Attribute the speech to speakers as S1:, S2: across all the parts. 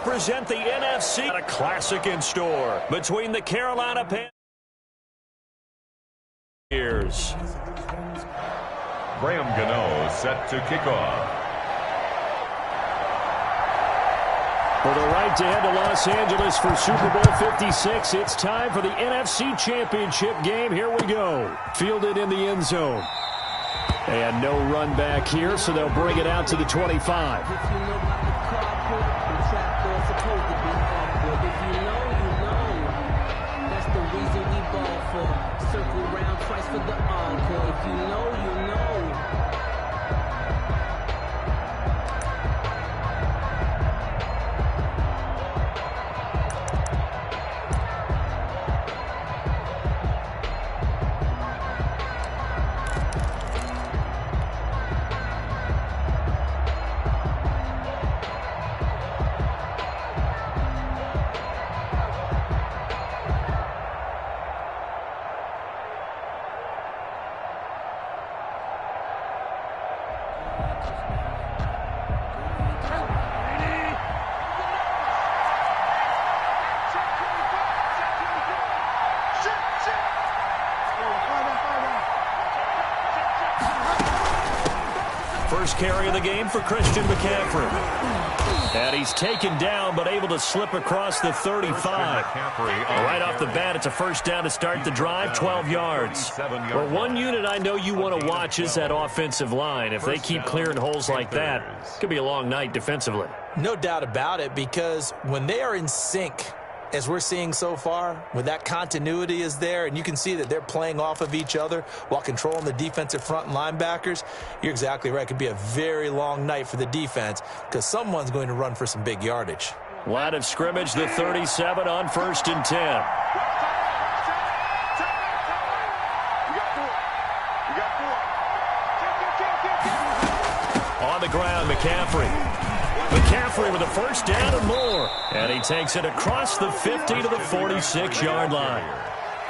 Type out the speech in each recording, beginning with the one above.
S1: represent the NFC. A classic in store between the Carolina Panthers.
S2: Graham Gano set to kick off.
S1: For the right to head to Los Angeles for Super Bowl 56, it's time for the NFC Championship game. Here we go. Fielded in the end zone. And no run back here, so they'll bring it out to the 25.
S3: Circle round twice for the encore. If you know, you know.
S1: First carry of the game for Christian McCaffrey. And he's taken down, but able to slip across the 35. Right off the bat, it's a first down to start the drive, 12 yards. Well, one unit I know you want to watch is that offensive line. If they keep clearing holes like that, it could be a long night defensively.
S4: No doubt about it, because when they are in sync, as we're seeing so far, when that continuity is there, and you can see that they're playing off of each other while controlling the defensive front and linebackers, you're exactly right. It could be a very long night for the defense because someone's going to run for some big yardage.
S1: Line of scrimmage, the 37 on 1st and 10. On the ground, McCaffrey. McCaffrey with a first down and more. And he takes it across the 50 to the 46-yard line.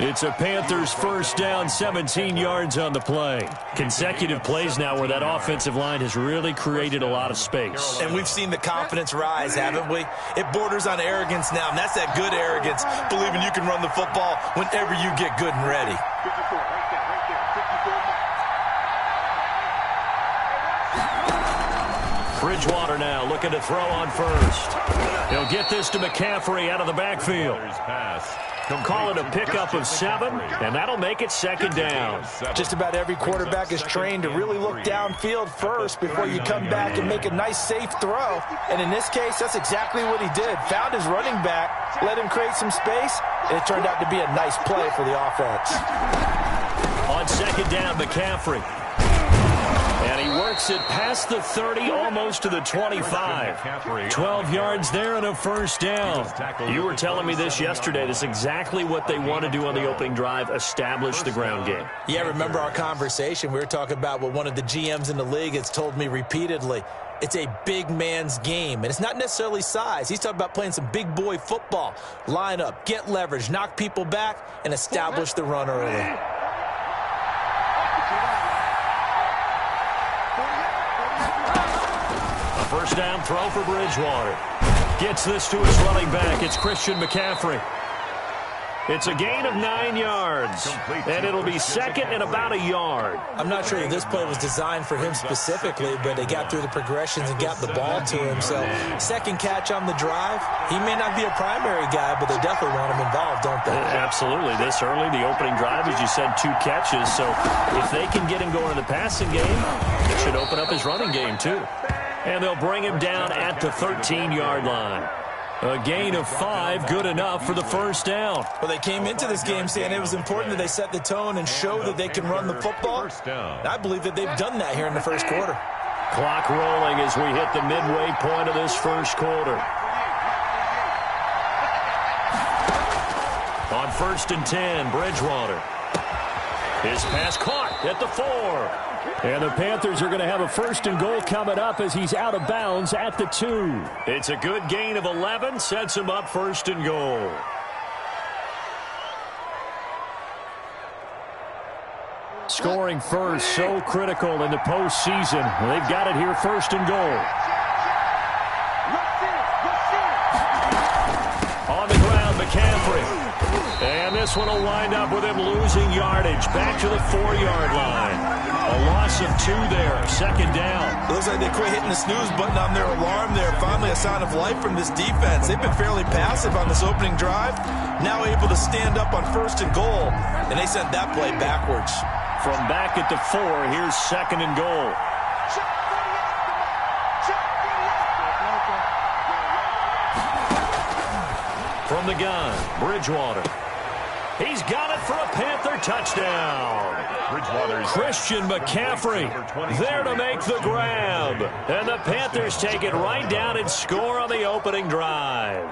S1: It's a Panthers first down, 17 yards on the play. Consecutive plays now where that offensive line has really created a lot of space.
S4: And we've seen the confidence rise, haven't we? It borders on arrogance now, and that's that good arrogance, believing you can run the football whenever you get good and ready.
S1: Bridgewater now looking to throw on first. He'll get this to McCaffrey out of the backfield. Call it a pickup of 7, and that'll make it second down.
S4: Just about every quarterback is trained to really look downfield first before you come back and make a nice, safe throw. And in this case, that's exactly what he did. Found his running back, let him create some space, and it turned out to be a nice play for the offense.
S1: On second down, McCaffrey. And he works it past the 30, almost to the 25. 12 yards there and a first down. You were telling me this yesterday. This is exactly what they want to do on the opening drive, establish the ground game.
S4: Yeah, remember our conversation. We were talking about what one of the GMs in the league has told me repeatedly. It's a big man's game, and it's not necessarily size. He's talking about playing some big boy football. Line up, get leverage, knock people back, and establish the run early.
S1: First down throw for Bridgewater. Gets this to his running back. It's Christian McCaffrey. It's a gain of 9 yards, and it'll be second and about a yard.
S4: I'm not sure that this play was designed for him specifically, but they got through the progressions and got the ball to him. So second catch on the drive. He may not be a primary guy, but they definitely want him involved, don't they?
S1: Absolutely. This early, the opening drive, as you said, 2 catches. So if they can get him going in the passing game, it should open up his running game too. And they'll bring him down at the 13-yard line. A gain of 5, good enough for the first down.
S4: Well, they came into this game saying it was important that they set the tone and show that they can run the football. And I believe that they've done that here in the first quarter.
S1: Clock rolling as we hit the midway point of this first quarter. On 1st and 10, Bridgewater. His pass caught at the 4. And the Panthers are going to have a 1st and goal coming up as he's out of bounds at the 2. It's a good gain of 11, sets him up 1st and goal. Scoring first, so critical in the postseason. They've got it here, 1st and goal. McCaffrey. And this one will wind up with him losing yardage. Back to the 4-yard line. A loss of 2 there. Second down.
S4: It looks like they quit hitting the snooze button on their alarm there. Finally a sign of life from this defense. They've been fairly passive on this opening drive. Now able to stand up on 1st and goal. And they sent that play backwards.
S1: From back at the 4, here's 2nd and goal. From the gun, Bridgewater. He's got it for a Panther touchdown. Christian McCaffrey there to make the grab. And the Panthers take it right down and score on the opening drive.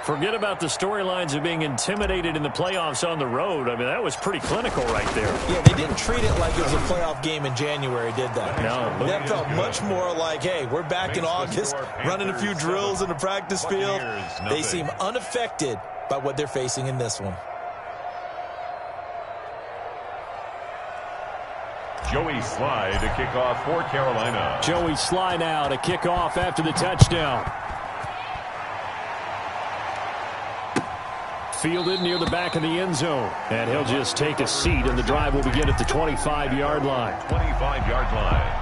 S1: Forget about the storylines of being intimidated in the playoffs on the road. I mean, that was pretty clinical right there.
S4: Yeah, they didn't treat it like it was a playoff game in January, did they?
S1: No.
S4: That felt much more like, hey, we're back in August, running a few drills in the practice field. They seem unaffected by what they're facing in this one.
S2: Joey Sly to kick off for Carolina.
S1: Joey Sly now to kick off after the touchdown. Fielded near the back of the end zone. And he'll just take a seat, and the drive will begin at the 25-yard line.
S2: 25-yard line.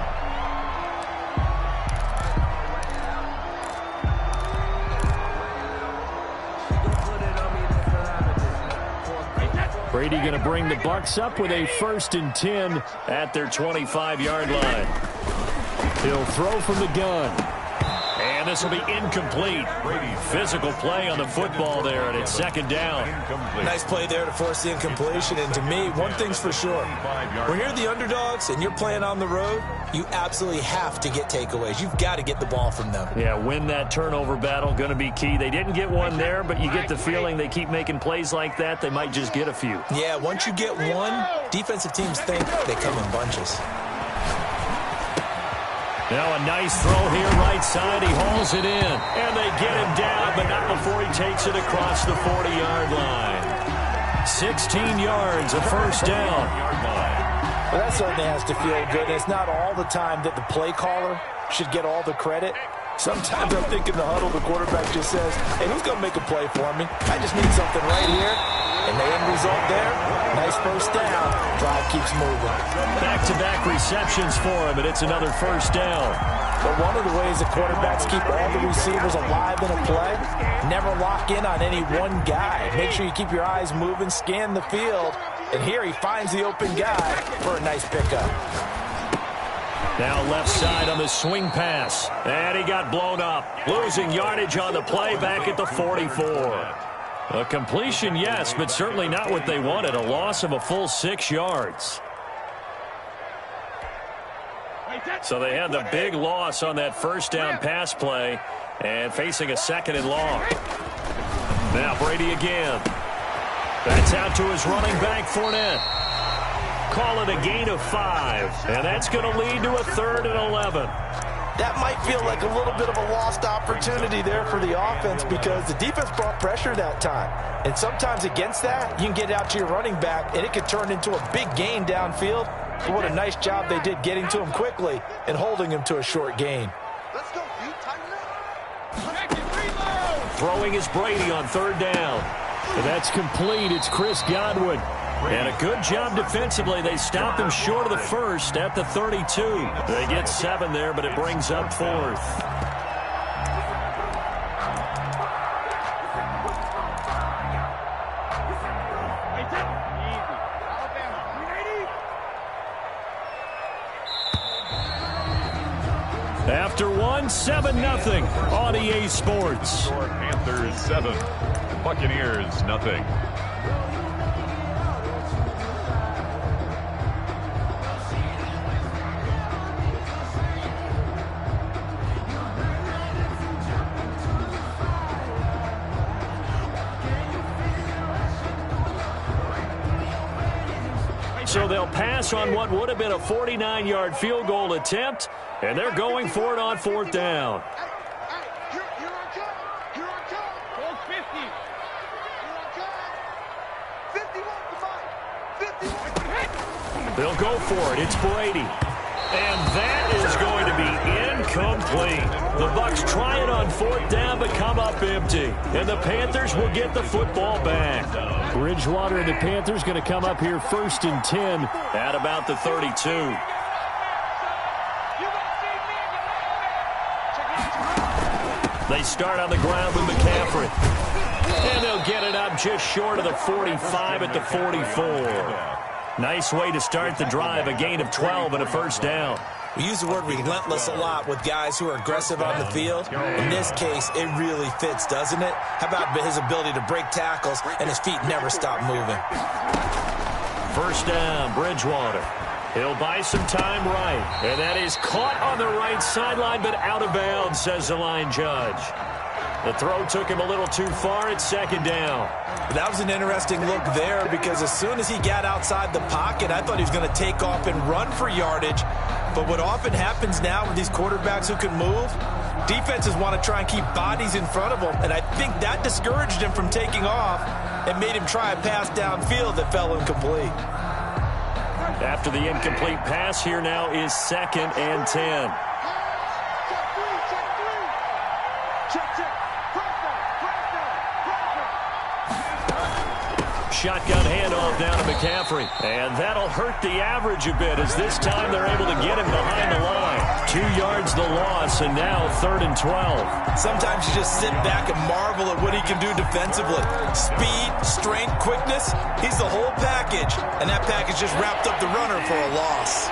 S1: Brady going to bring the Bucs up with a 1st and 10 at their 25-yard line. He'll throw from the gun. And this will be incomplete. Physical play on the football there, and it's 2nd down.
S4: Nice play there to force the incompletion. And to me, one thing's for sure. When you're the underdogs and you're playing on the road, you absolutely have to get takeaways. You've got to get the ball from them.
S1: Yeah, win that turnover battle, going to be key. They didn't get one there, but you get the feeling they keep making plays like that, they might just get a few.
S4: Yeah, once you get one, defensive teams think they come in bunches.
S1: Now a nice throw here, right side. He hauls it in. And they get him down, but not before he takes it across the 40-yard line. 16 yards, a 1st down.
S4: Well, that certainly has to feel good. It's not all the time that the play caller should get all the credit. Sometimes I think in the huddle, the quarterback just says, hey, who's going to make a play for me? I just need something right here. And the end result there, nice 1st down. Drive keeps moving.
S1: Back-to-back receptions for him, and it's another 1st down.
S4: But one of the ways that quarterbacks keep all the receivers alive in a play, never lock in on any one guy. Make sure you keep your eyes moving, scan the field. And here he finds the open guy for a nice pickup.
S1: Now left side on the swing pass. And he got blown up. Losing yardage on the play back at the 44. A completion, yes, but certainly not what they wanted. A loss of a full 6 yards. So they had the big loss on that 1st down pass play and facing a 2nd and long. Now Brady again. That's out to his running back, Fournette. Call it a gain of 5, and that's going to lead to a 3rd and 11.
S4: That might feel like a little bit of a lost opportunity there for the offense because the defense brought pressure that time. And sometimes against that, you can get out to your running back, and it could turn into a big gain downfield. But what a nice job they did getting to him quickly and holding him to a short gain.
S5: Let's go, dude. Tighten up.
S1: Throwing is Brady on 3rd down. And that's complete. It's Chris Godwin. And a good job defensively. They stopped him short of the 1st at the 32. They get 7 there, but it brings up 4th. After 1, 7-0 on EA Sports.
S2: Panthers 7, Buccaneers nothing.
S1: So they'll pass on what would have been a 49-yard field goal attempt, and they're going for it on 4th down.
S5: You're on top. You're on top. Hold 50. You're on top. 51, come on. 51.
S1: They'll go for it. It's Brady. And that is going to be Incomplete. The Bucs try it on 4th down, but come up empty. And the Panthers will get the football back. Bridgewater and the Panthers going to come up here 1st and 10 at about the 32. They start on the ground with McCaffrey. And they'll get it up just short of the 45 at the 44. Nice way to start the drive, a gain of 12 and a 1st down.
S4: We use the word relentless a lot with guys who are aggressive on the field. In this case, it really fits, doesn't it? How about his ability to break tackles and his feet never stop moving?
S1: 1st down, Bridgewater. He'll buy some time right. And that is caught on the right sideline, but out of bounds, says the line judge. The throw took him a little too far at 2nd down.
S4: That was an interesting look there because as soon as he got outside the pocket, I thought he was going to take off and run for yardage. But what often happens now with these quarterbacks who can move, defenses want to try and keep bodies in front of them. And I think that discouraged him from taking off and made him try a pass downfield that fell incomplete.
S1: After the incomplete pass, here now is 2nd and 10. Shotgun handoff down to McCaffrey. And that'll hurt the average a bit as this time they're able to get him behind the line. 2 yards the loss, and now 3rd and 12.
S4: Sometimes you just sit back and marvel at what he can do defensively. Speed, strength, quickness, he's the whole package. And that package just wrapped up the runner for a loss.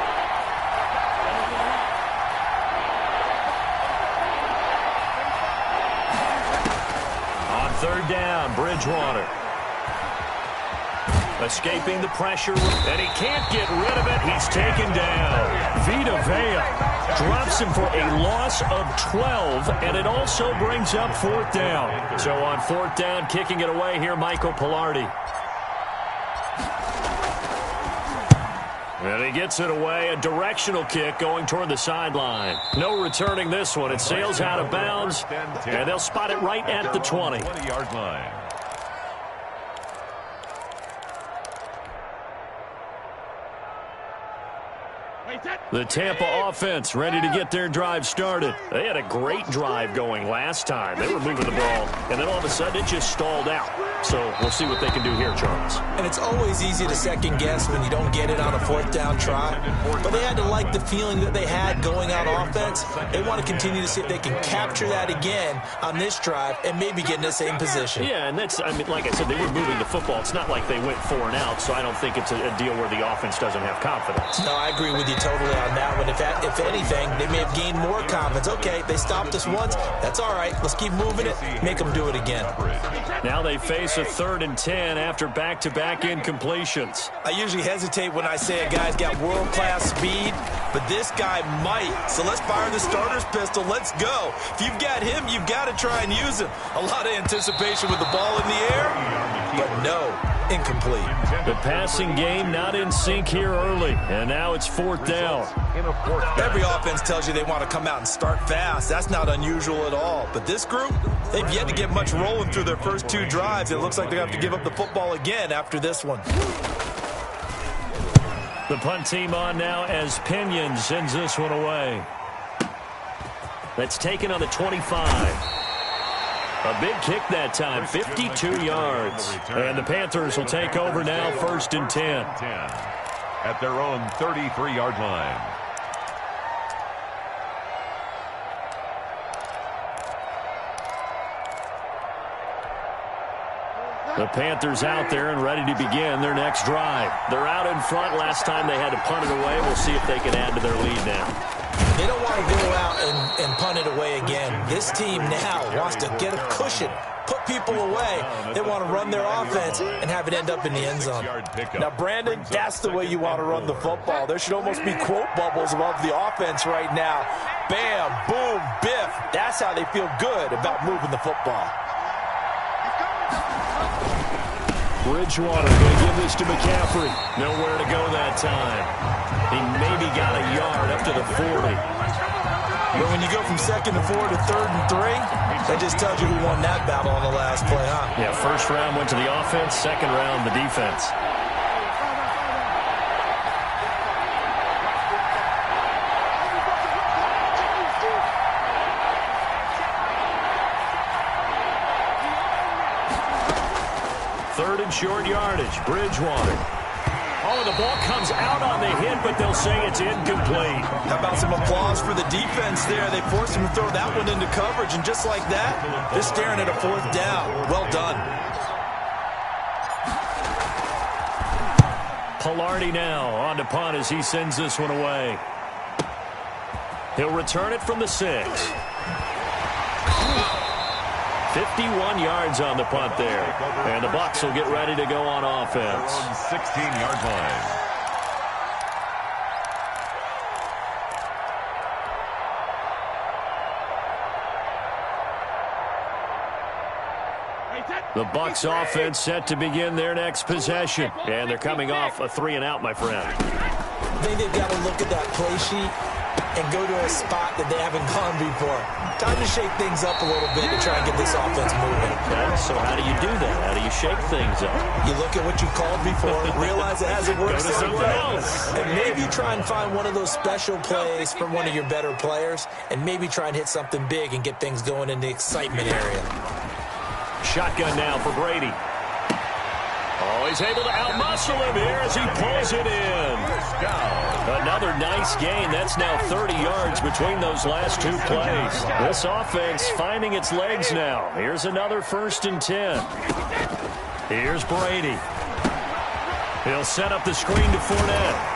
S1: On 3rd down, Bridgewater. Escaping the pressure, and he can't get rid of it. He's taken down. Vita Vea drops him for a loss of 12, and it also brings up 4th down. So on 4th down, kicking it away here, Michael Pilardi. And he gets it away, a directional kick going toward the sideline. No returning this one. It sails out of bounds, and they'll spot it right at the 20.
S2: 20-yard line.
S1: The Tampa offense ready to get their drive started. They had a great drive going last time. They were moving the ball, and then all of a sudden it just stalled out. So we'll see what they can do here, Charles.
S4: And it's always easy to second guess when you don't get it on a 4th down try. But they had to like the feeling that they had going on offense. They want to continue to see if they can capture that again on this drive and maybe get in the same position.
S1: Yeah, and that's, I mean, like I said, they were moving the football. It's not like they went 4 and out, so I don't think it's a deal where the offense doesn't have confidence.
S4: No, I agree with you totally on that one. If anything, they may have gained more confidence. Okay, they stopped us once. That's all right. Let's keep moving it. Make them do it again.
S1: Now they face a 3rd and 10 after back-to-back incompletions.
S4: I usually hesitate when I say a guy's got world-class speed, but this guy might. So let's fire the starter's pistol. Let's go. If you've got him, you've got to try and use him. A lot of anticipation with the ball in the air, but no, incomplete.
S1: The passing game not in sync here early, and now it's 4th down.
S4: Every offense tells you they want to come out and start fast. That's not unusual at all. But this group, they've yet to get much rolling through their first 2 drives. It looks like they have to give up the football again after this one.
S1: The punt team on now as Pinion sends this one away. That's taken on the 25. A big kick that time, 52 yards. And the Panthers will take over now, 1st and 10.
S2: At their own 33-yard line.
S1: The Panthers out there and ready to begin their next drive. They're out in front. Last time they had to punt it away. We'll see if they can add to their lead now.
S4: They don't want to go out and punt it away again. This team now wants to get a cushion, put people away. They want to run their offense and have it end up in the end zone. Now, Brandon, that's the way you want to run the football. There should almost be quote bubbles above the offense right now. Bam, boom, biff. That's how they feel good about moving the football.
S1: Bridgewater going to give this to McCaffrey. Nowhere to go that time. He maybe got a yard up to the 40.
S4: But when you go from 2nd and 4 to 3rd and 3, that just tells you who won that battle on the last play, huh?
S1: Yeah, first round went to the offense, second round the defense. 3rd and short yardage. Bridgewater. Oh, the ball comes out on the hit, but they'll say it's incomplete.
S4: How about some applause for the defense there? They forced him to throw that one into coverage, and just like that, they're staring at a 4th down. Well done.
S1: Pilardi now on to punt as he sends this one away. He'll return it from the 6. 51 yards on the punt there. And the Bucs will get ready to go on offense.
S2: 16-yard line.
S1: The Bucs offense set to begin their next possession. And they're coming off a 3-and-out, my friend.
S4: I think they've got to look at that play sheet and go to a spot that they haven't gone before. Time to shake things up a little bit to try and get this offense moving.
S1: Okay, so how do you do that? How do you shake things up?
S4: You look at what you called before, realize it hasn't worked
S1: Go to
S4: so
S1: something
S4: well,
S1: else.
S4: and maybe try and find one of those special plays from one of your better players, and maybe try and hit something big and get things going in the excitement area.
S1: Shotgun now for Brady. Oh, he's able to outmuscle him here as he pulls it in. Another nice gain. That's now 30 yards between those last 2 plays. This offense finding its legs now. Here's another 1st and 10. Here's Brady. He'll set up the screen to Fournette.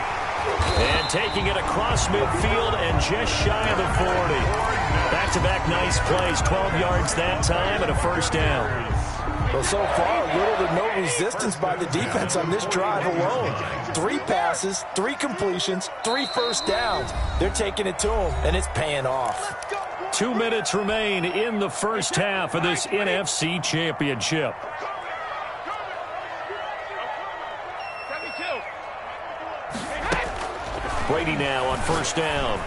S1: And taking it across midfield and just shy of the 40. Back-to-back nice plays. 12 yards that time and a 1st down.
S4: Well, so far, little to no resistance by the defense on this drive alone. 3 passes, 3 completions, 3 first downs. They're taking it to them, and it's paying off.
S1: 2 minutes remain in the first half of this NFC Championship. Brady now on 1st down.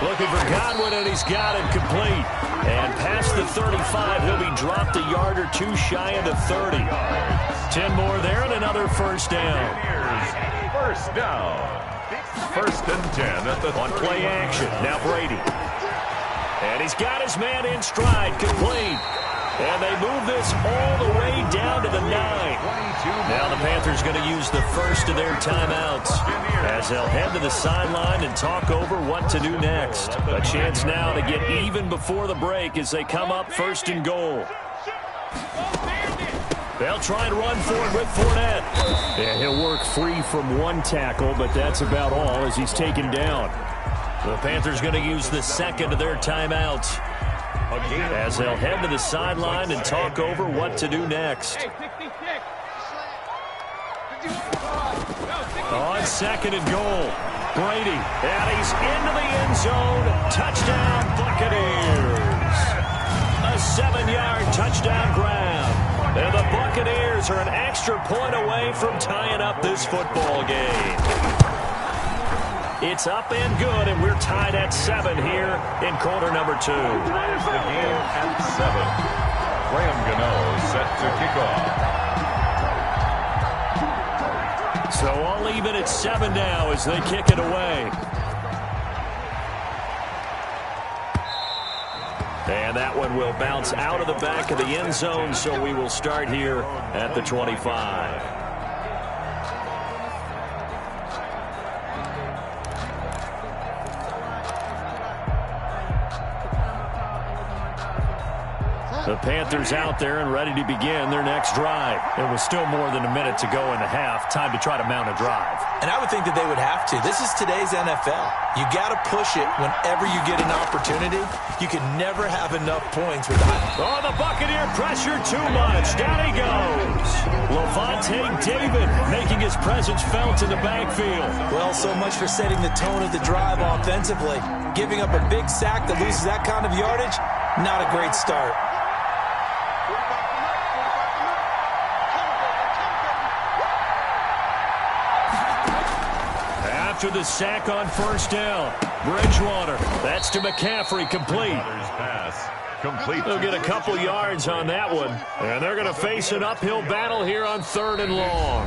S1: Looking for Godwin, and he's got it complete. And past the 35, he'll be dropped a yard or 2 shy of the 30. 10 more there and another 1st down.
S2: Here's 1st down. 1st and 10 at the
S1: on play action. Now Brady. And he's got his man in stride, complete. And they move this all the way down to the 9. Now the Panthers going to use the first of their timeouts as they'll head to the sideline and talk over what to do next. A chance now to get even before the break as they come up 1st and goal. They'll try and run for it with Fournette. And he'll work free from 1 tackle, but that's about all as he's taken down. The Panthers going to use the 2nd of their timeouts as they'll head to the sideline and talk over what to do next. On 2nd and goal, Brady, and he's into the end zone. Touchdown, Buccaneers. A 7-yard touchdown grab. And the Buccaneers are an extra point away from tying up this football game. It's up and good, and we're tied at 7 here in quarter number 2.
S2: The game at 7. Graham Gano set to kick off.
S1: So all even at 7 now as they kick it away. And that one will bounce out of the back of the end zone, so we will start here at the 25. The Panthers out there and ready to begin their next drive. It was still more than a minute to go in the half. Time to try to mount a drive.
S4: And I would think that they would have to. This is today's NFL. You got to push it whenever you get an opportunity. You can never have enough points with that.
S1: Oh, the Buccaneer pressure too much. Down he goes. Levante David making his presence felt in the backfield.
S4: Well, so much for setting the tone of the drive offensively. Giving up a big sack that loses that kind of yardage, not a great start.
S1: After the sack on 1st down, Bridgewater. That's to McCaffrey, complete.
S2: Pass complete.
S1: They'll get a couple yards on that one, and they're going to face an uphill battle here on 3rd and long.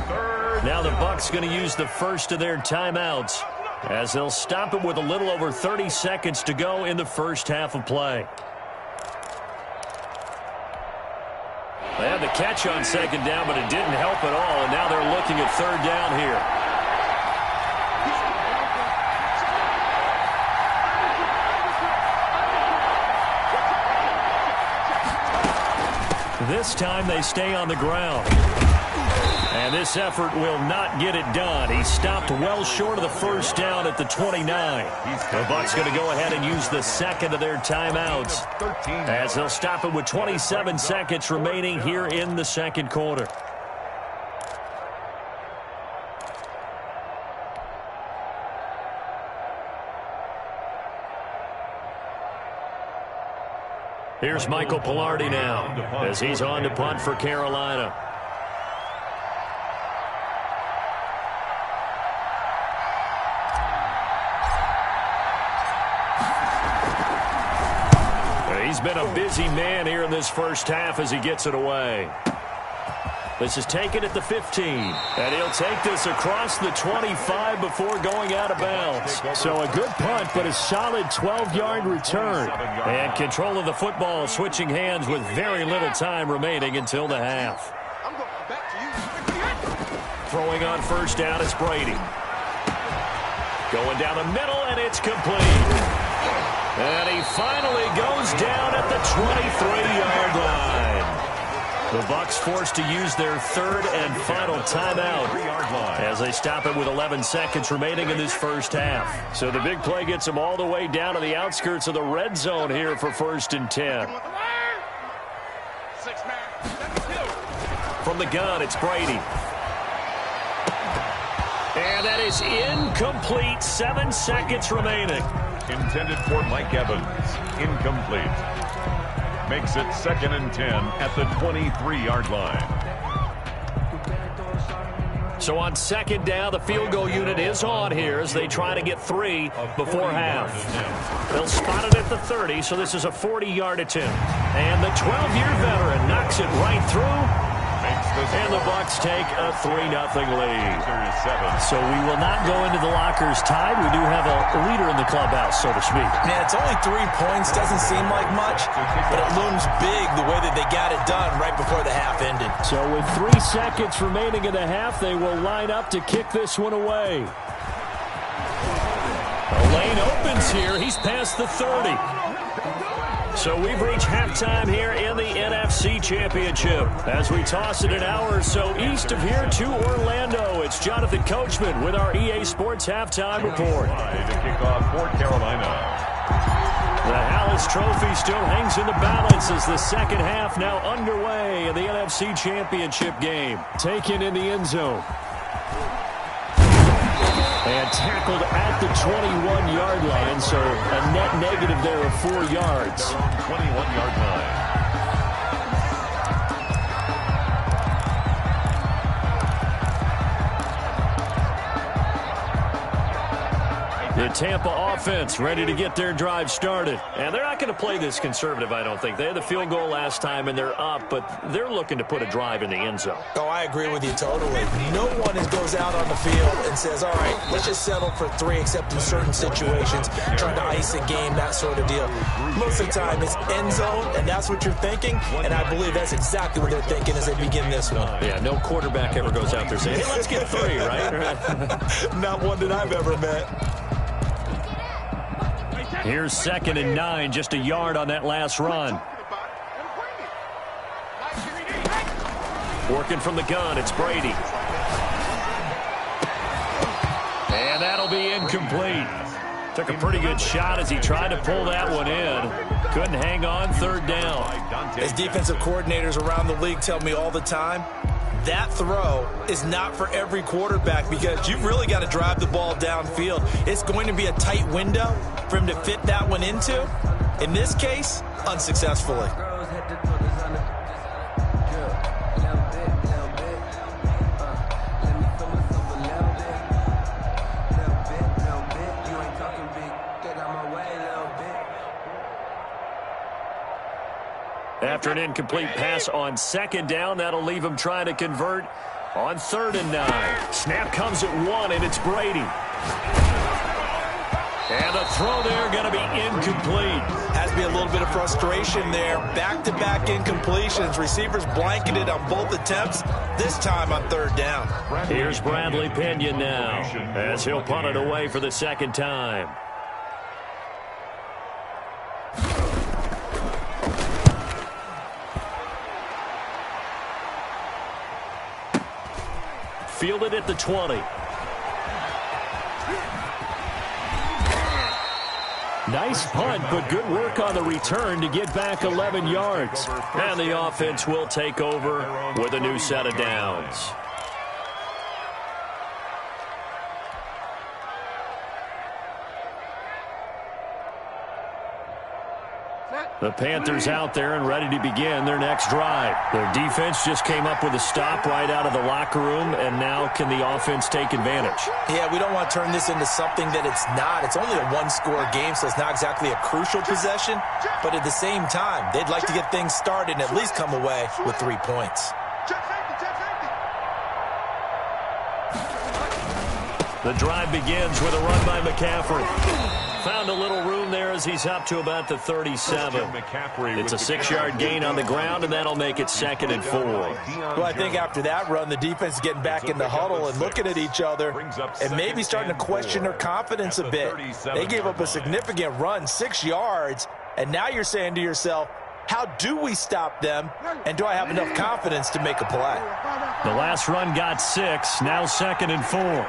S1: Now the Bucs going to use the first of their timeouts as they'll stop it with a little over 30 seconds to go in the first half of play. They had the catch on second down, but it didn't help at all, and now they're looking at third down here. This time they stay on the ground. And this effort will not get it done. He stopped well short of the first down at the 29. The Bucs going to go ahead and use the second of their timeouts as they'll stop it with 27 seconds remaining here in the second quarter. Here's Michael Pilardi now as he's on to punt for Carolina. He's been a busy man here in this first half as he gets it away. This is taken at the 15. And he'll take this across the 25 before going out of bounds. So a good punt, but a solid 12-yard return. And control of the football switching hands with very little time remaining until the half. Throwing on first down, it's Brady. Going down the middle, and it's complete. And he finally goes down at the 23-yard line. The Bucs forced to use their third and final timeout as they stop it with 11 seconds remaining in this first half. So the big play gets them all the way down to the outskirts of the red zone here for 1st and 10. From the gun, it's Brady. And that is incomplete. 7 seconds remaining.
S2: Intended for Mike Evans. Incomplete. Makes it 2nd and 10 at the 23-yard line.
S1: So on second down, the field goal unit is on here as they try to get 3 before half. They'll spot it at the 30, so this is a 40-yard attempt. And the 12-year veteran knocks it right through. And the Bucs take a 3-0 lead. So we will not go into the lockers tied. We do have a leader in the clubhouse, so to speak.
S4: Man, it's only 3 points. Doesn't seem like much, but it looms big the way that they got it done right before the half ended.
S1: So with 3 seconds remaining in the half, they will line up to kick this one away. The lane opens here. He's past the 30. So we've reached halftime here in the NFC Championship. As we toss it an hour or so east of here to Orlando, it's Jonathan Coachman with our EA Sports Halftime Report.
S2: To kick off for Carolina.
S1: The Hallis Trophy still hangs in the balance as the second half now underway in the NFC Championship game. Taken in the end zone. And tackled at the 21-yard line, so a net negative there of 4 yards.
S2: 21-yard line.
S1: The Tampa offense ready to get their drive started. And they're not going to play this conservative, I don't think. They had the field goal last time, and they're up, but they're looking to put a drive in the end zone.
S4: Oh, I agree with you totally. No one goes out on the field and says, all right, let's just settle for 3, except in certain situations, trying to ice a game, that sort of deal. Most of the time, it's end zone, and that's what you're thinking, and I believe that's exactly what they're thinking as they begin this one.
S1: Yeah, no quarterback ever goes out there saying, hey, let's get 3, right?
S4: Not one that I've ever met.
S1: Here's 2nd and 9, just a yard on that last run. Working from the gun, it's Brady. And that'll be incomplete. Took a pretty good shot as he tried to pull that one in. Couldn't hang on, 3rd down.
S4: As defensive coordinators around the league tell me all the time, that throw is not for every quarterback because you've really got to drive the ball downfield. It's going to be a tight window for him to fit that one into. In this case, unsuccessfully.
S1: After an incomplete pass on 2nd down, that'll leave him trying to convert on 3rd and 9. Snap comes at 1, and it's Brady. And the throw there going to be incomplete.
S4: Has to be a little bit of frustration there. Back-to-back incompletions. Receivers blanketed on both attempts, this time on third down.
S1: Here's Bradley Pinion now, as he'll punt it away for the second time. Fielded at the 20. Nice punt, but good work on the return to get back 11 yards. And the offense will take over with a new set of downs. The Panthers out there and ready to begin their next drive. Their defense just came up with a stop right out of the locker room, and now can the offense take advantage?
S4: Yeah, we don't want to turn this into something that it's not. It's only a one-score game, so it's not exactly a crucial possession. But at the same time, they'd like to get things started and at least come away with 3 points.
S1: The drive begins with a run by McCaffrey. Found a little room there as he's up to about the 37. It's a 6-yard gain on the ground, and that'll make it 2nd and 4.
S4: Well, I think after that run, the defense is getting back in the huddle and looking at each other and maybe starting to question their confidence a bit. They gave up a significant run, 6 yards, and now you're saying to yourself, how do we stop them, and do I have enough confidence to make a play?
S1: The last run got 6, now 2nd and 4.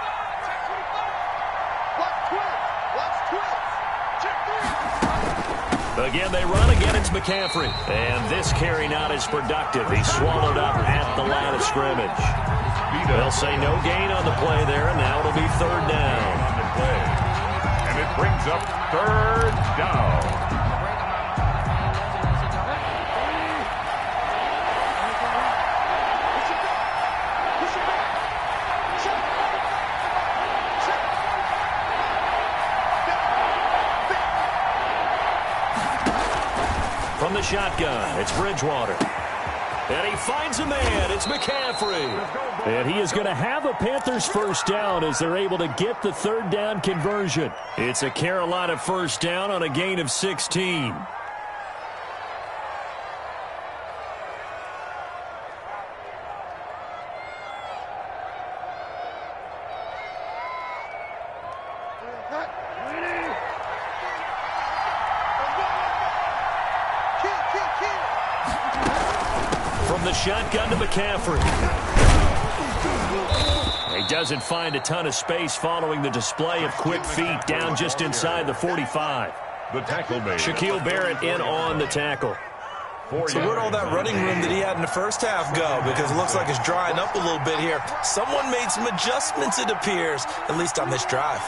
S1: Again, they run. Again, it's McCaffrey. And this carry not as productive. He's swallowed up at the line of scrimmage. They'll say no gain on the play there, and now it'll be 3rd down.
S2: And it brings up 3rd down.
S1: From the shotgun, it's Bridgewater. And he finds a man. It's McCaffrey. And he is going to have a Panthers first down as they're able to get the 3rd down conversion. It's a Carolina first down on a gain of 16. Shotgun to McCaffrey. He doesn't find a ton of space following the display of quick feet down just inside the 45.
S2: The tackle made.
S1: Shaquille Barrett in on the tackle.
S4: So where'd all that running room that he had in the first half go? Because it looks like it's drying up a little bit here. Someone made some adjustments, it appears, at least on this drive.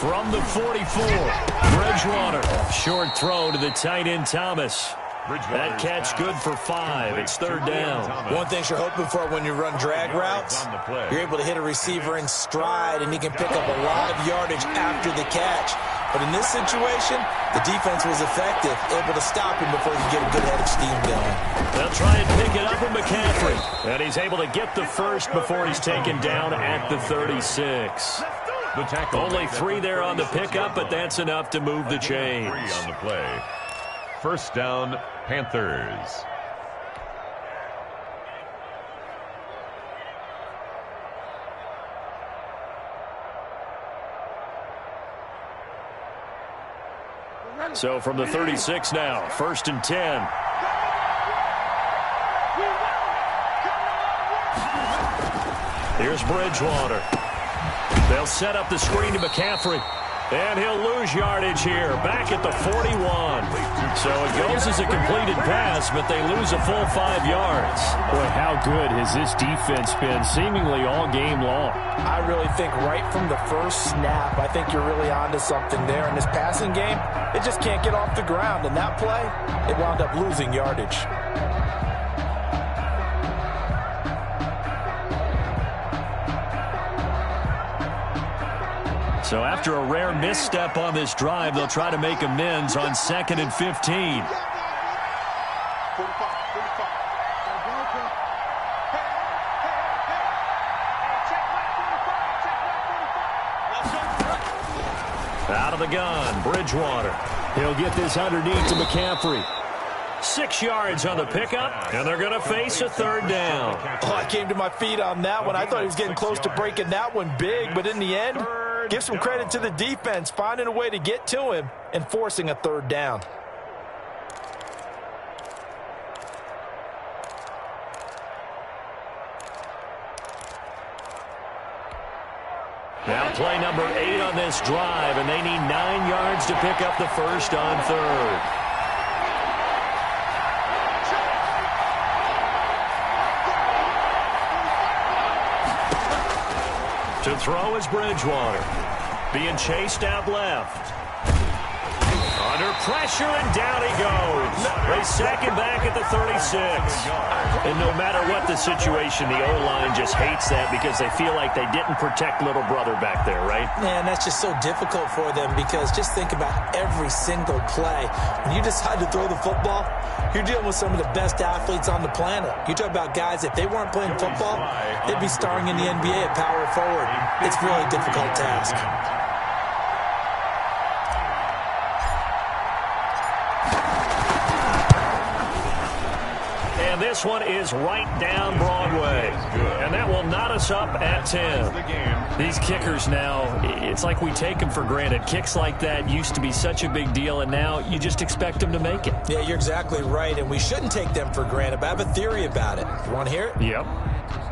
S1: From the 44, Bridgewater. Short throw to the tight end, Thomas. That catch good for 5. It's 3rd down.
S4: One thing you're hoping for when you run drag routes, you're able to hit a receiver in stride, and he can pick up a lot of yardage after the catch. But in this situation, the defense was effective, able to stop him before he could get a good head of steam going.
S1: They'll try and pick it up with McCaffrey. And he's able to get the first before he's taken down at the 36. Only 3 there on the pickup, but that's enough to move the chains.
S2: On the play. First down, Panthers.
S1: So from the 36 now, 1st and 10. Here's Bridgewater. They'll set up the screen to McCaffrey. And he'll lose yardage here, back at the 41. So it goes as a completed pass, but they lose a full 5 yards.
S6: Boy, how good has this defense been seemingly all game long?
S4: I really think right from the first snap, I think you're really onto something there. In this passing game, it just can't get off the ground. And that play, it wound up losing yardage.
S1: So after a rare misstep on this drive, they'll try to make amends on 2nd and 15.
S5: Let's go.
S1: Out of the gun, Bridgewater. He'll get this underneath to McCaffrey. 6 yards on the pickup, and they're going to face a third down.
S4: Oh, I came to my feet on that one. I thought he was getting close to breaking that one big, but in the end, give some credit to the defense, finding a way to get to him and forcing a third down.
S1: Now play number 8 on this drive, and they need 9 yards to pick up the first on third. To throw is Bridgewater. Being chased out left. Under pressure, and down he goes. They sack him back at the 36. And no matter what the situation, the O-line just hates that because they feel like they didn't protect little brother back there, right?
S4: Man, that's just so difficult for them because just think about every single play. When you decide to throw the football, you're dealing with some of the best athletes on the planet. You talk about guys, if they weren't playing football, they'd be starring in the NBA at power forward. It's really a difficult task.
S1: This one is right down Broadway, and that will knot us up at 10. These kickers now, it's like we take them for granted. Kicks like that used to be such a big deal, and now you just expect them to make it.
S4: Yeah, you're exactly right, and we shouldn't take them for granted, but I have a theory about it. You want to hear it?
S1: Yep.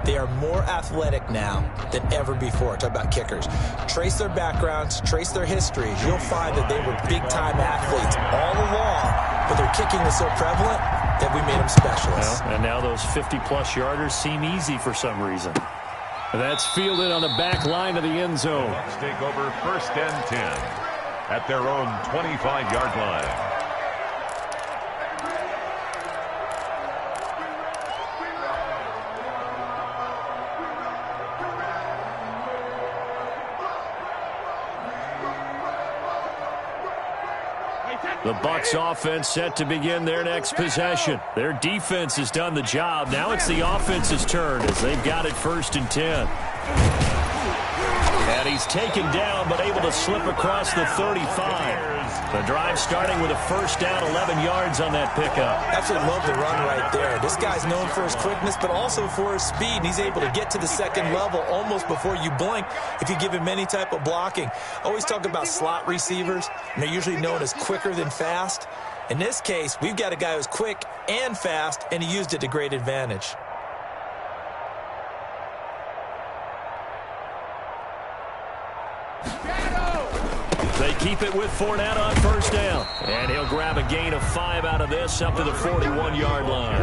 S4: They are more athletic now than ever before. Talk about kickers. Trace their backgrounds, trace their histories. You'll find that they were big-time athletes all along, but their kicking was so prevalent that we made them specialists.
S1: Well, and now those 50-plus yarders seem easy for some reason. That's fielded on the back line of the end zone.
S2: Bucks take over first and 10 at their own 25-yard line.
S1: The Bucks offense set to begin their next possession. Their defense has done the job. Now it's the offense's turn as they've got it first and 10. And he's taken down but able to slip across the 35. The drive starting with a first down, 11 yards on that pickup.
S4: Absolutely love the run right there. This guy's known for his quickness, but also for his speed. And he's able to get to the second level almost before you blink if you give him any type of blocking. Always talk about slot receivers, and they're usually known as quicker than fast. In this case, we've got a guy who's quick and fast, and he used it to great advantage.
S1: They keep it with Fournette on first down. And he'll grab a gain of 5 out of this up to the 41-yard line.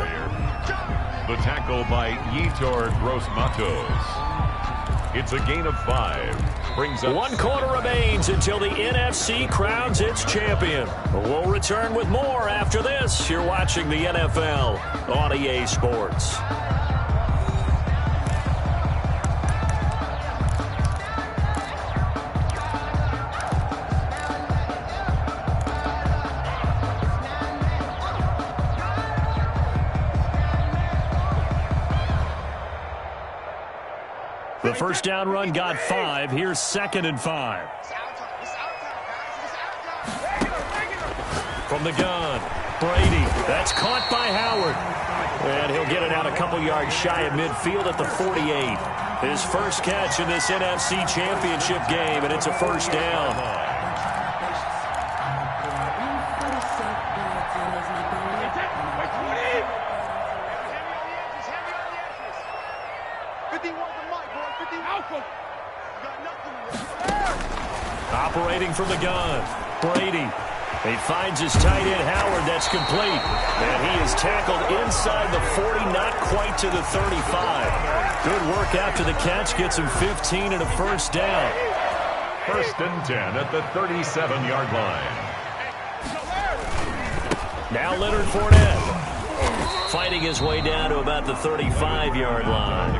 S2: The tackle by Yetur Gross-Matos. It's a gain of 5. Brings up
S1: 1 quarter remains until the NFC crowns its champion. We'll return with more after this. You're watching the NFL on EA Sports. The first down run got 5. Here's 2nd and 5. From the gun, Brady. That's caught by Howard. And he'll get it out a couple yards shy of midfield at the 48. His first catch in this NFC Championship game, and it's a first down. Operating from the gun, Brady. He finds his tight end, Howard. That's complete. And he is tackled inside the 40, not quite to the 35. Good work after the catch. Gets him 15 and a first down.
S2: first and 10 at the 37-yard line.
S1: Now Leonard Fournette. Fighting his way down to about the 35-yard line.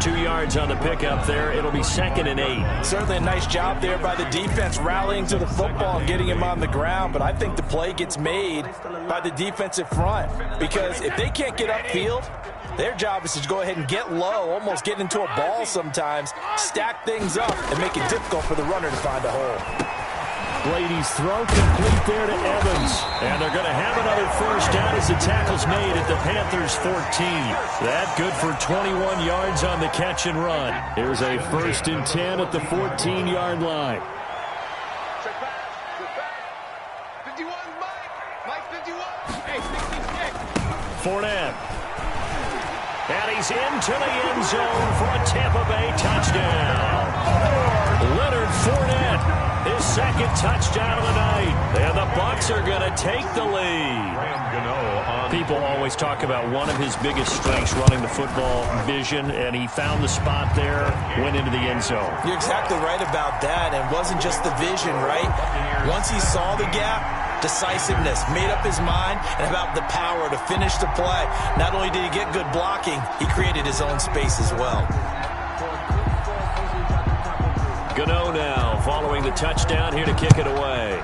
S1: 2 yards on the pickup there. It'll be 2nd and 8.
S4: Certainly a nice job there by the defense rallying to the football and getting him on the ground, but I think the play gets made by the defensive front because if they can't get upfield, their job is to go ahead and get low, almost get into a ball sometimes, stack things up, and make it difficult for the runner to find a hole.
S1: Brady's throw complete there to Evans. And they're going to have another first down as the tackle's made at the Panthers' 14. That good for 21 yards on the catch and run. Here's a 1st and 10 at the 14-yard line.
S5: Check back. 51, Mike 51. Hey, 66.
S1: Fournette. And he's into the end zone for a Tampa Bay touchdown. Leonard Fournette, his 2nd touchdown of the night. And the Bucs are going to take the lead. People always talk about one of his biggest strengths running the football, vision, and he found the spot there, went into the end zone.
S4: You're exactly right about that, and wasn't just the vision, right? Once he saw the gap, decisiveness, made up his mind, and about the power to finish the play. Not only did he get good blocking, he created his own space as well.
S1: Gano now following the touchdown here to kick it away.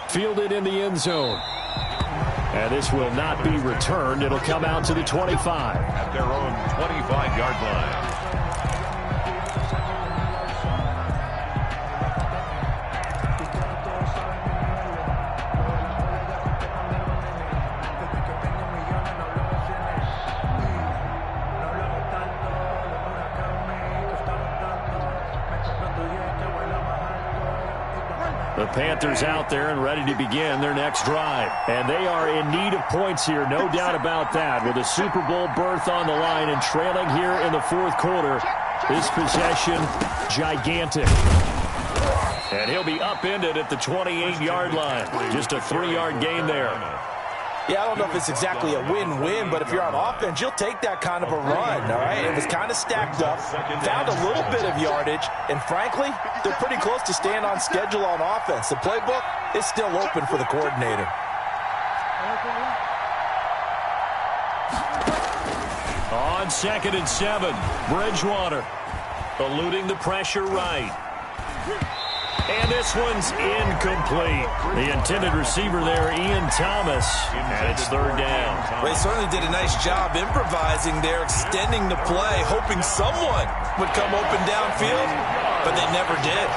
S1: Fielded in the end zone. And this will not be returned. It'll come out to the 25.
S2: At their own 25-yard line.
S1: The Panthers out there and ready to begin their next drive. And they are in need of points here, no doubt about that. With a Super Bowl berth on the line and trailing here in the 4th quarter. This possession, gigantic. And he'll be upended at the 28-yard line. Just a 3-yard gain there.
S4: Yeah, I don't know if it's exactly a win-win, but if you're on offense, you'll take that kind of a run, all right? It was kind of stacked up, found a little bit of yardage, and frankly, they're pretty close to staying on schedule on offense. The playbook is still open for the coordinator.
S1: On 2nd and 7, Bridgewater eluding the pressure right. And this one's incomplete. The intended receiver there, Ian Thomas, and it's 3rd down.
S4: They certainly did a nice job improvising there, extending the play, hoping someone would come open downfield, but they never did.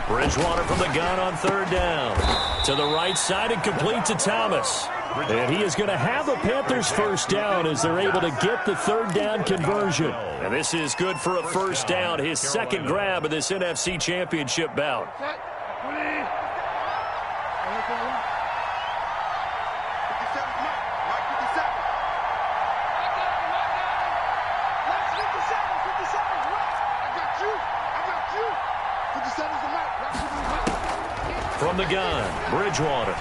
S1: Bridgewater from the gun on 3rd down. To the right side and complete to Thomas. And he is going to have the Panthers' 1st down as they're able to get the 3rd down conversion. And this is good for a 1st down, his 2nd grab of this NFC Championship bout. From the gun, Bridgewater.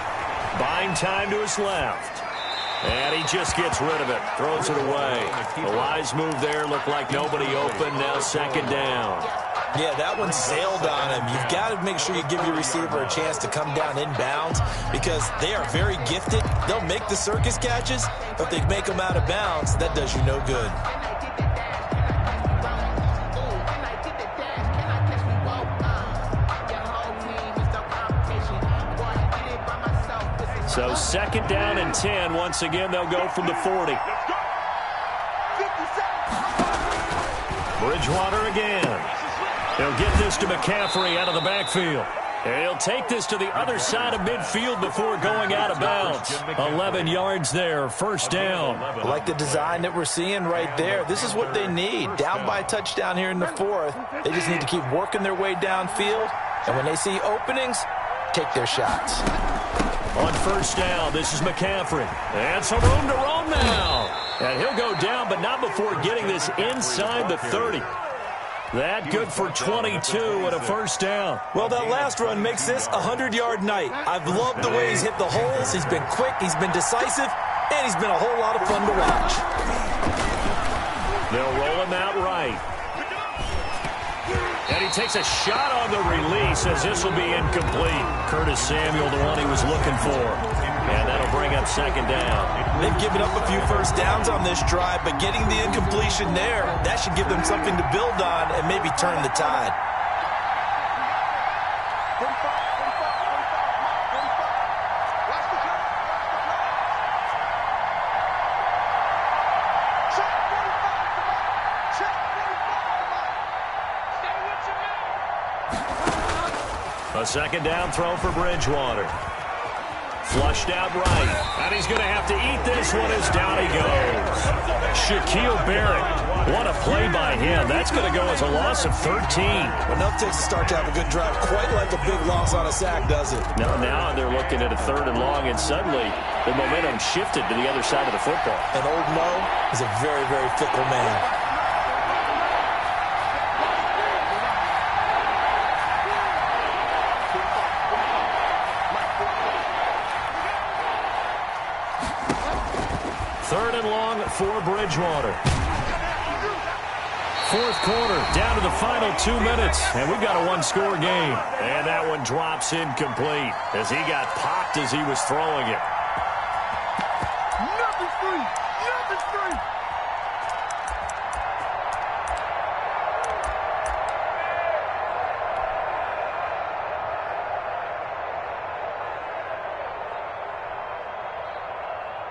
S1: Buying time to his left. And he just gets rid of it. Throws it away. A wise move there. Looked like nobody open. Now 2nd down.
S4: Yeah, that one sailed on him. You've got to make sure you give your receiver a chance to come down inbounds because they are very gifted. They'll make the circus catches, but they make them out of bounds. That does you no good.
S1: So 2nd down and 10. Once again, they'll go from the 40. Bridgewater again. He'll get this to McCaffrey out of the backfield. And he'll take this to the other side of midfield before going out of bounds. 11 yards there, 1st down.
S4: I like the design that we're seeing right there. This is what they need. Down by a touchdown here in the 4th. They just need to keep working their way downfield. And when they see openings, take their shots.
S1: On 1st down, this is McCaffrey. And some room to roam now. And he'll go down, but not before getting this inside the 30. That good for 22 and a 1st down.
S4: Well, that last run makes this a 100-yard night. I've loved the way he's hit the holes. He's been quick, he's been decisive, and he's been a whole lot of fun to watch.
S1: They'll roll him out right. And he takes a shot on the release as this will be incomplete. Curtis Samuel, the one he was looking for. And that'll bring up second down.
S4: They've given up a few first downs on this drive, but getting the incompletion there, that should give them something to build on and maybe turn the tide.
S1: A second down throw for Bridgewater. Flushed out right. And he's going to have to eat this one as down he goes. Shaquille Barrett. What a play by him. That's going to go as a loss of 13.
S4: Enough takes to start to have a good drive. Quite like a big loss on a sack, does it?
S1: Now they're looking at a 3rd and long, and suddenly the momentum shifted to the other side of the football.
S4: And old Mo is a very, very fickle man.
S1: For Bridgewater. 4th quarter, down to the final 2 minutes, and we've got a one-score game. And that one drops incomplete as he got popped as he was throwing it.
S5: Number three.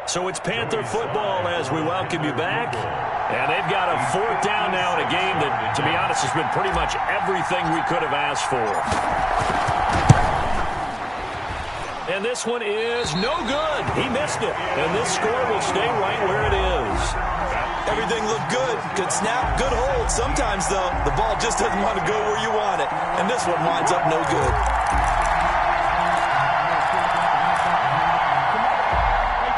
S1: So it's Panther football as we welcome you back. And they've got a 4th down now in a game that, to be honest, has been pretty much everything we could have asked for. And this one is no good. He missed it. And this score will stay right where it is.
S4: Everything looked good. Good snap, good hold. Sometimes, though, the ball just doesn't want to go where you want it. And this one winds up no good.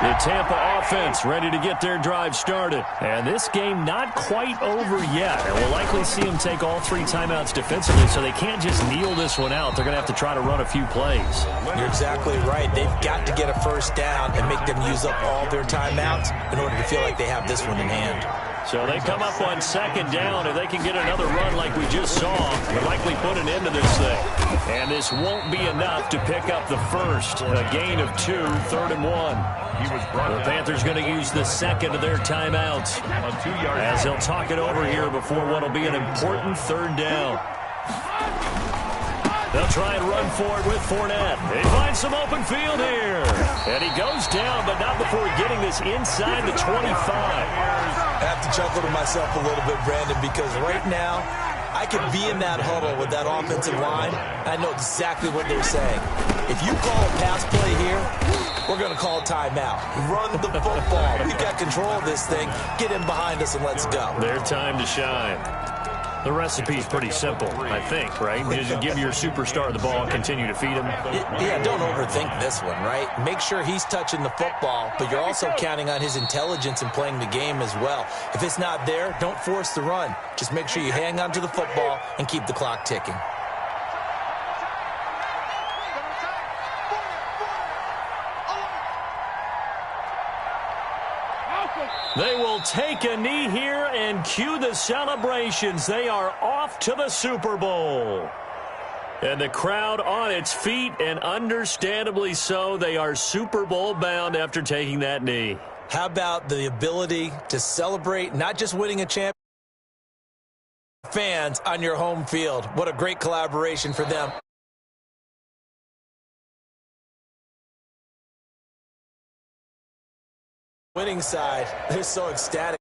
S1: The Tampa offense ready to get their drive started. And this game not quite over yet. And we'll likely see them take all 3 timeouts defensively, so they can't just kneel this one out. They're going to have to try to run a few plays.
S4: You're exactly right. They've got to get a first down and make them use up all their timeouts in order to feel like they have this one in hand.
S1: So they come up on 2nd down. If they can get another run like we just saw, we'll likely put an end to this thing. And this won't be enough to pick up the first. A gain of 2, 3rd and 1. The Panthers going to use the 2nd of their timeouts as they'll talk it over here before what will be an important 3rd down. They'll try and run for it with Fournette. They find some open field here. And he goes down, but not before getting this inside the 25.
S4: I have to chuckle to myself a little bit, Brandon, because right now I could be in that huddle with that offensive line. I know exactly what they're saying. If you call a pass play here, we're going to call a timeout. Run the football. We've got control of this thing. Get in behind us and let's go.
S1: Their time to shine. The recipe's pretty simple, I think, right? Just give your superstar the ball and continue to feed him.
S4: Yeah, don't overthink this one, right? Make sure he's touching the football, but you're also counting on his intelligence in playing the game as well. If it's not there, don't force the run. Just make sure you hang on to the football and keep the clock ticking.
S1: They will take a knee here and cue the celebrations. They are off to the Super Bowl. And the crowd on its feet, and understandably so. They are Super Bowl bound after taking that knee.
S4: How about the ability to celebrate not just winning a championship, fans on your home field? What a great collaboration for them. Winning side, they're so ecstatic.